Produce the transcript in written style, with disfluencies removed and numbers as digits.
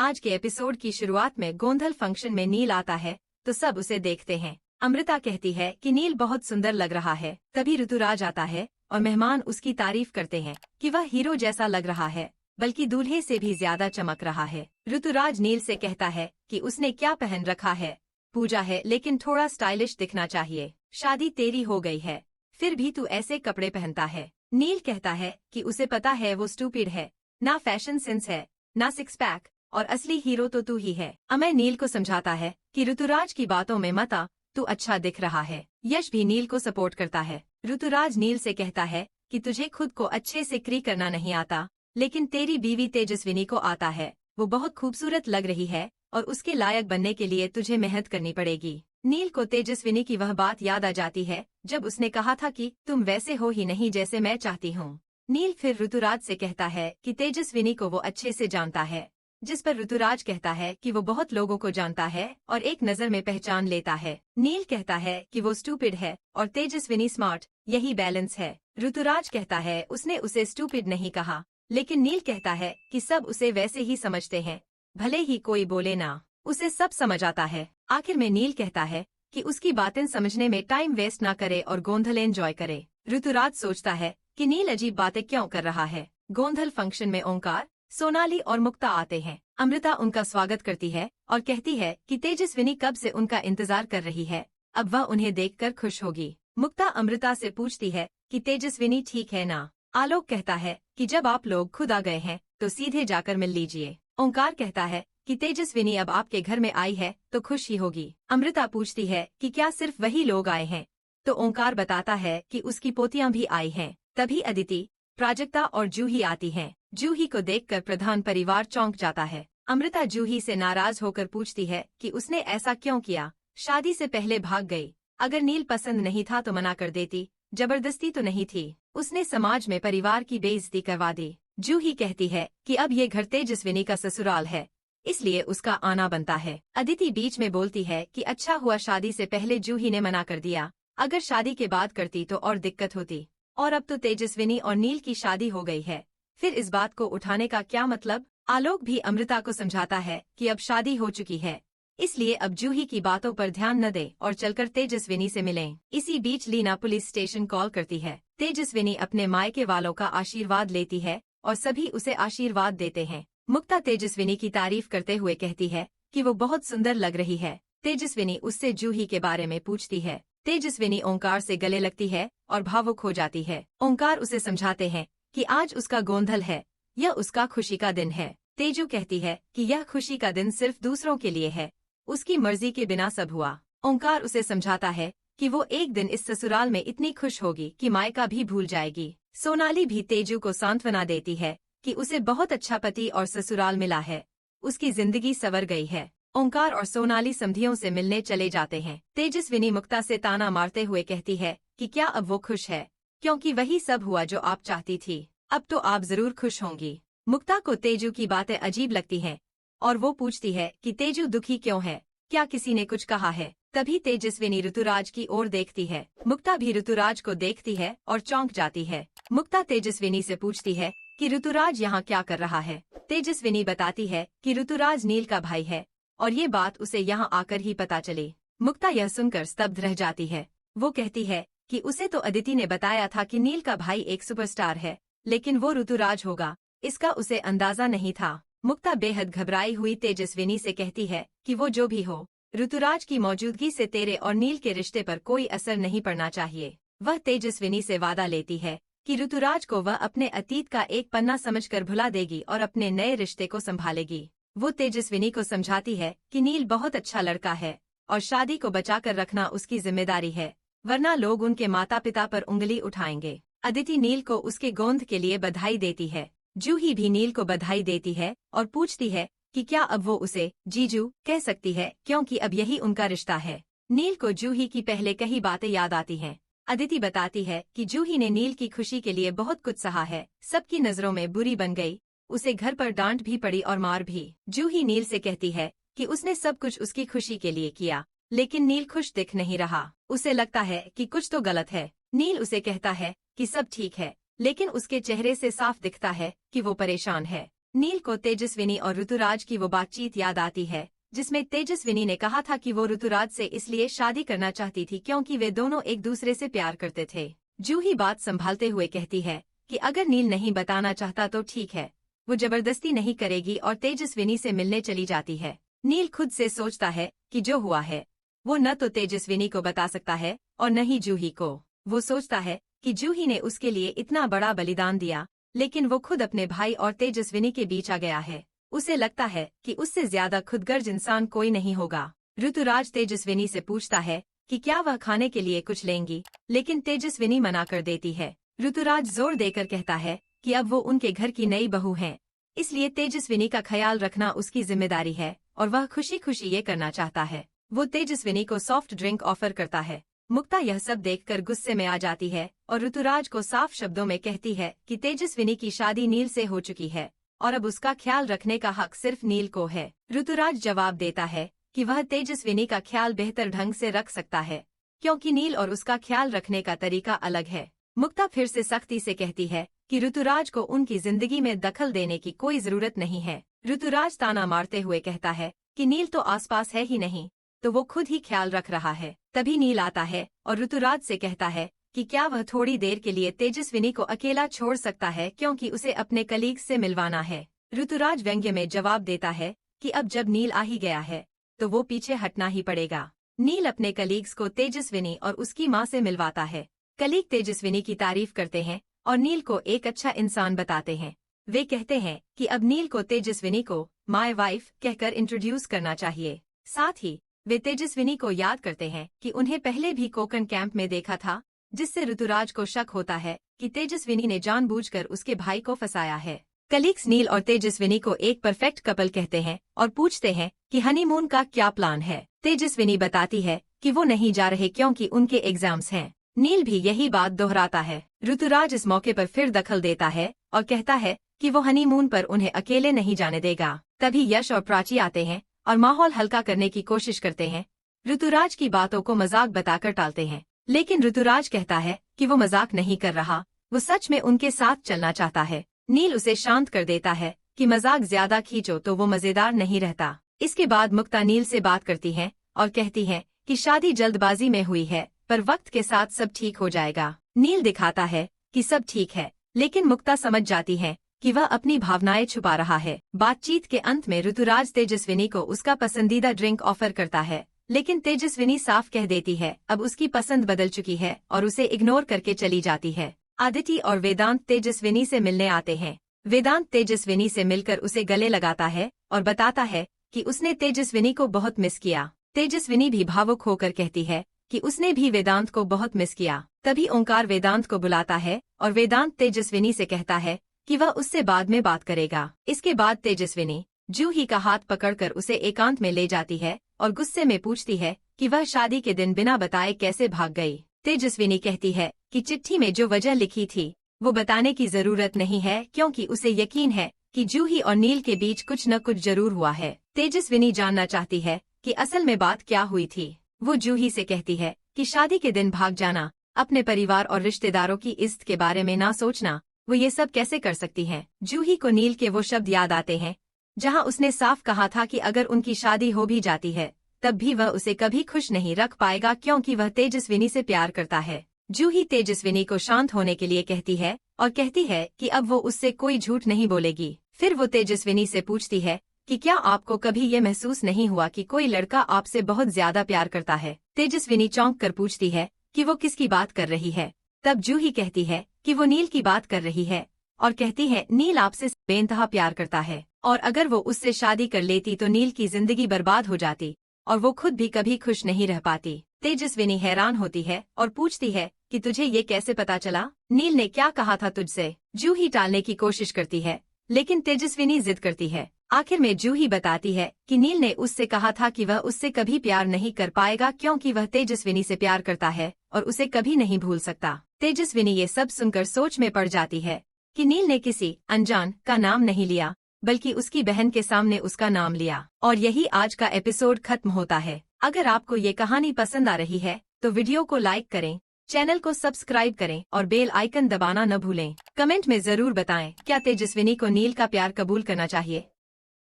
आज के एपिसोड की शुरुआत में गोंधल फंक्शन में नील आता है तो सब उसे देखते हैं। अमृता कहती है कि नील बहुत सुंदर लग रहा है। तभी ऋतुराज आता है और मेहमान उसकी तारीफ करते हैं कि वह हीरो जैसा लग रहा है, बल्कि दूल्हे से भी ज्यादा चमक रहा है। ऋतुराज नील से कहता है कि उसने क्या पहन रखा है। पूजा है लेकिन थोड़ा स्टाइलिश दिखना चाहिए। शादी तेरी हो गई है, फिर भी तू ऐसे कपड़े पहनता है। नील कहता है कि उसे पता है वो स्टूपिड है, ना फैशन सेंस है, ना सिक्स पैक, और असली हीरो तो तू ही है। अमय नील को समझाता है कि ऋतुराज की बातों में मत आ, तू अच्छा दिख रहा है। यश भी नील को सपोर्ट करता है। ऋतुराज नील से कहता है कि तुझे खुद को अच्छे से क्री करना नहीं आता, लेकिन तेरी बीवी तेजस्विनी को आता है। वो बहुत खूबसूरत लग रही है और उसके लायक बनने के लिए तुझे मेहनत करनी पड़ेगी। नील को तेजस्विनी की वह बात याद आ जाती है जब उसने कहा था कि तुम वैसे हो ही नहीं जैसे मैं चाहती हूँ। नील फिर ऋतुराज से कहता है कि तेजस्विनी को वो अच्छे से जानता है, जिस पर ऋतुराज कहता है कि वो बहुत लोगों को जानता है और एक नजर में पहचान लेता है। नील कहता है कि वो स्टूपिड है और तेजस्विनी स्मार्ट, यही बैलेंस है। ऋतुराज कहता है उसने उसे स्टूपिड नहीं कहा, लेकिन नील कहता है कि सब उसे वैसे ही समझते हैं, भले ही कोई बोले ना, उसे सब समझ आता है। आखिर में नील कहता है कि उसकी बातें समझने में टाइम वेस्ट ना करे और गोंधल एंजॉय करे। ऋतुराज सोचता है कि नील अजीब बातें क्यों कर रहा है। गोंधल फंक्शन में ओंकार, सोनाली और मुक्ता आते हैं। अमृता उनका स्वागत करती है और कहती है कि तेजस्विनी कब से उनका इंतजार कर रही है, अब वह उन्हें देखकर खुश होगी। मुक्ता अमृता से पूछती है कि तेजस्विनी ठीक है ना। आलोक कहता है कि जब आप लोग खुद आ गए हैं तो सीधे जाकर मिल लीजिए। ओंकार कहता है कि तेजस्विनी अब आपके घर में आई है तो खुश ही होगी। अमृता पूछती है कि क्या सिर्फ वही लोग आए हैं, तो ओंकार बताता है कि उसकी पोतियां भी आई हैं। तभी अदिति, प्राजक्ता और जूही आती हैं। जूही को देखकर प्रधान परिवार चौंक जाता है। अमृता जूही से नाराज होकर पूछती है कि उसने ऐसा क्यों किया, शादी से पहले भाग गई। अगर नील पसंद नहीं था तो मना कर देती, जबरदस्ती तो नहीं थी। उसने समाज में परिवार की बेइज्जती करवा दी। जूही कहती है कि अब ये घर तेजस्विनी का ससुराल है, इसलिए उसका आना बनता है। अदिति बीच में बोलती है कि अच्छा हुआ शादी से पहले जूही ने मना कर दिया, अगर शादी के बाद करती तो और दिक्कत होती, और अब तो तेजस्विनी और नील की शादी हो गई है, फिर इस बात को उठाने का क्या मतलब। आलोक भी अमृता को समझाता है कि अब शादी हो चुकी है, इसलिए अब जूही की बातों पर ध्यान न दे और चलकर तेजस्विनी से मिलें। इसी बीच लीना पुलिस स्टेशन कॉल करती है। तेजस्विनी अपने मायके वालों का आशीर्वाद लेती है और सभी उसे आशीर्वाद देते हैं। मुक्ता तेजस्विनी की तारीफ करते हुए कहती है कि वो बहुत सुंदर लग रही है। तेजस्विनी उससे जूही के बारे में पूछती है। तेजस्विनी ओंकार से गले लगती है और भावुक हो जाती है। ओंकार उसे समझाते हैं कि आज उसका गोंधल है, यह उसका खुशी का दिन है। तेजू कहती है कि यह खुशी का दिन सिर्फ दूसरों के लिए है, उसकी मर्जी के बिना सब हुआ। ओंकार उसे समझाता है कि वो एक दिन इस ससुराल में इतनी खुश होगी कि मायका भी भूल जाएगी। सोनाली भी तेजू को सांत्वना देती है कि उसे बहुत अच्छा पति और ससुराल मिला है, उसकी जिंदगी संवर गई है। ओंकार और सोनाली समधियों से मिलने चले जाते हैं। तेजस्विनी मुक्ता से ताना मारते हुए कहती है कि क्या अब वो खुश है, क्योंकि वही सब हुआ जो आप चाहती थी, अब तो आप जरूर खुश होंगी। मुक्ता को तेजू की बातें अजीब लगती हैं और वो पूछती है कि तेजू दुखी क्यों है, क्या किसी ने कुछ कहा है। तभी तेजस्विनी ऋतुराज की ओर देखती है। मुक्ता भी ऋतुराज को देखती है और चौंक जाती है। मुक्ता तेजस्विनी से पूछती है कि ऋतुराज यहाँ क्या कर रहा है। तेजस्विनी बताती है कि ऋतुराज नील का भाई है और ये बात उसे यहाँ आकर ही पता चली। मुक्ता यह सुनकर स्तब्ध रह जाती है। वो कहती है कि उसे तो अदिति ने बताया था कि नील का भाई एक सुपरस्टार है, लेकिन वो ऋतुराज होगा, इसका उसे अंदाजा नहीं था। मुक्ता बेहद घबराई हुई तेजस्विनी से कहती है कि वो जो भी हो, ऋतुराज की मौजूदगी से तेरे और नील के रिश्ते पर कोई असर नहीं पड़ना चाहिए। वह तेजस्विनी से वादा लेती है कि ऋतुराज को वह अपने अतीत का एक पन्ना समझकर भुला देगी और अपने नए रिश्ते को संभालेगी। वो तेजस्विनी को समझाती है कि नील बहुत अच्छा लड़का है और शादी को बचाकर रखना उसकी जिम्मेदारी है, वरना लोग उनके माता पिता पर उंगली उठाएंगे। अदिति नील को उसके गोंद के लिए बधाई देती है। जूही भी नील को बधाई देती है और पूछती है कि क्या अब वो उसे जीजू कह सकती है, क्योंकि अब यही उनका रिश्ता है। नील को जूही की पहले कही बातें याद आती हैं। अदिति बताती है कि जूही ने नील की खुशी के लिए बहुत कुछ सहा है, सबकी नजरों में बुरी बन गई, उसे घर पर डांट भी पड़ी और मार भी। जूही नील से कहती है कि उसने सब कुछ उसकी खुशी के लिए किया, लेकिन नील खुश दिख नहीं रहा, उसे लगता है कि कुछ तो गलत है। नील उसे कहता है कि सब ठीक है, लेकिन उसके चेहरे से साफ दिखता है कि वो परेशान है। नील को तेजस्विनी और ऋतुराज की वो बातचीत याद आती है जिसमें तेजस्विनी ने कहा था कि वो ऋतुराज से इसलिए शादी करना चाहती थी क्योंकि वे दोनों एक दूसरे से प्यार करते थे। जूही बात संभालते हुए कहती है कि अगर नील नहीं बताना चाहता तो ठीक है, वो जबरदस्ती नहीं करेगी और तेजस्विनी से मिलने चली जाती है। नील खुद से सोचता है कि जो हुआ है वो न तो तेजस्विनी को बता सकता है और न ही जूही को। वो सोचता है कि जूही ने उसके लिए इतना बड़ा बलिदान दिया, लेकिन वो खुद अपने भाई और तेजस्विनी के बीच आ गया है। उसे लगता है कि उससे ज्यादा खुदगर्ज इंसान कोई नहीं होगा। ऋतुराज तेजस्विनी से पूछता है कि क्या वह खाने के लिए कुछ लेंगी, लेकिन तेजस्विनी मना कर देती है। ऋतुराज जोर देकर कहता है कि अब वो उनके घर की नई बहू हैं, इसलिए तेजस्विनी का ख्याल रखना उसकी जिम्मेदारी है और वह खुशी खुशी ये करना चाहता है। वो तेजस्विनी को सॉफ्ट ड्रिंक ऑफर करता है। मुक्ता यह सब देखकर गुस्से में आ जाती है और ऋतुराज को साफ शब्दों में कहती है कि तेजस्विनी की शादी नील से हो चुकी है और अब उसका ख्याल रखने का हक सिर्फ नील को है। ऋतुराज जवाब देता है कि वह तेजस्विनी का ख्याल बेहतर ढंग से रख सकता है क्योंकि नील और उसका ख्याल रखने का तरीका अलग है। मुक्ता फिर से सख्ती से कहती है कि ऋतुराज को उनकी जिंदगी में दखल देने की कोई जरूरत नहीं है। ऋतुराज ताना मारते हुए कहता है कि नील तो आसपास है ही नहीं, तो वो खुद ही ख्याल रख रहा है। तभी नील आता है और ऋतुराज से कहता है कि क्या वह थोड़ी देर के लिए तेजस्विनी को अकेला छोड़ सकता है क्योंकि उसे अपने कलीग से मिलवाना है। ऋतुराज व्यंग्य में जवाब देता है कि अब जब नील आ ही गया है तो वो पीछे हटना ही पड़ेगा। नील अपने कलीग्स को तेजस्विनी और उसकी माँ से मिलवाता है। कलीग तेजस्विनी की तारीफ करते हैं और नील को एक अच्छा इंसान बताते हैं। वे कहते हैं कि अब नील को तेजस्विनी को माय वाइफ कहकर इंट्रोड्यूस करना चाहिए। साथ ही वे तेजस्विनी को याद करते हैं कि उन्हें पहले भी कोकण कैंप में देखा था, जिससे ऋतुराज को शक होता है कि तेजस्विनी ने जानबूझकर उसके भाई को फंसाया है। कलीग्स नील और तेजस्विनी को एक परफेक्ट कपल कहते हैं और पूछते हैं कि हनीमून का क्या प्लान है। तेजस्विनी बताती है कि वो नहीं जा रहे क्योंकि उनके एग्जाम्स हैं। नील भी यही बात दोहराता है। ऋतुराज इस मौके पर फिर दखल देता है और कहता है कि वो हनीमून पर उन्हें अकेले नहीं जाने देगा। तभी यश और प्राची आते हैं और माहौल हल्का करने की कोशिश करते हैं। ऋतुराज की बातों को मजाक बताकर टालते हैं, लेकिन ऋतुराज कहता है कि वो मजाक नहीं कर रहा, वो सच में उनके साथ चलना चाहता है। नील उसे शांत कर देता है कि मजाक ज्यादा खींचो तो वो मजेदार नहीं रहता। इसके बाद मुक्ता नील से बात करती है और कहती है कि शादी जल्दबाजी में हुई है, पर वक्त के साथ सब ठीक हो जाएगा। नील दिखाता है कि सब ठीक है, लेकिन मुक्ता समझ जाती है कि वह अपनी भावनाएं छुपा रहा है। बातचीत के अंत में ऋतुराज तेजस्विनी को उसका पसंदीदा ड्रिंक ऑफर करता है, लेकिन तेजस्विनी साफ कह देती है अब उसकी पसंद बदल चुकी है और उसे इग्नोर करके चली जाती है। आदिति और वेदांत तेजस्विनी से मिलने आते हैं। वेदांत तेजस्विनी से मिलकर उसे गले लगाता है और बताता है कि उसने तेजस्विनी को बहुत मिस किया। तेजस्विनी भी भावुक होकर कहती है कि उसने भी वेदांत को बहुत मिस किया। तभी ओंकार वेदांत को बुलाता है और वेदांत तेजस्विनी से कहता है कि वह उससे बाद में बात करेगा। इसके बाद तेजस्विनी जूही का हाथ पकड़कर उसे एकांत में ले जाती है और गुस्से में पूछती है कि वह शादी के दिन बिना बताए कैसे भाग गई। तेजस्विनी कहती है कि चिट्ठी में जो वजह लिखी थी वो बताने की जरूरत नहीं है क्योंकि उसे यकीन है कि जूही और नील के बीच कुछ न कुछ जरूर हुआ है। तेजस्विनी जानना चाहती है कि असल में बात क्या हुई थी। वो जूही से कहती है कि शादी के दिन भाग जाना, अपने परिवार और रिश्तेदारों की इज्जत के बारे में ना सोचना, वो ये सब कैसे कर सकती है। जूही को नील के वो शब्द याद आते हैं जहां उसने साफ कहा था कि अगर उनकी शादी हो भी जाती है तब भी वह उसे कभी खुश नहीं रख पाएगा क्योंकि वह तेजस्विनी से प्यार करता है। जूही तेजस्विनी को शांत होने के लिए कहती है और कहती है कि अब वो उससे कोई झूठ नहीं बोलेगी। फिर वो तेजस्विनी से पूछती है कि क्या आपको कभी ये महसूस नहीं हुआ कि कोई लड़का आपसे बहुत ज्यादा प्यार करता है। तेजस्विनी चौंक कर पूछती है कि वो किसकी बात कर रही है। तब जूही कहती है कि वो नील की बात कर रही है और कहती है नील आपसे बेइंतहा प्यार करता है और अगर वो उससे शादी कर लेती तो नील की जिंदगी बर्बाद हो जाती और वो खुद भी कभी खुश नहीं रह पाती। तेजस्विनी हैरान होती है और पूछती है कि तुझे ये कैसे पता चला? नील ने क्या कहा था तुझसे? जूही टालने की कोशिश करती है, लेकिन तेजस्विनी जिद करती है। आखिर में जूही बताती है कि नील ने उससे कहा था कि वह उससे कभी प्यार नहीं कर पाएगा क्योंकि वह तेजस्विनी से प्यार करता है और उसे कभी नहीं भूल सकता। तेजस्विनी ये सब सुनकर सोच में पड़ जाती है कि नील ने किसी अनजान का नाम नहीं लिया बल्कि उसकी बहन के सामने उसका नाम लिया। और यही आज का एपिसोड खत्म होता है। अगर आपको ये कहानी पसंद आ रही है तो वीडियो को लाइक करें, चैनल को सब्सक्राइब करें और बेल आइकन दबाना न भूलें। कमेंट में जरूर बताएं, क्या तेजस्विनी को नील का प्यार कबूल करना चाहिए।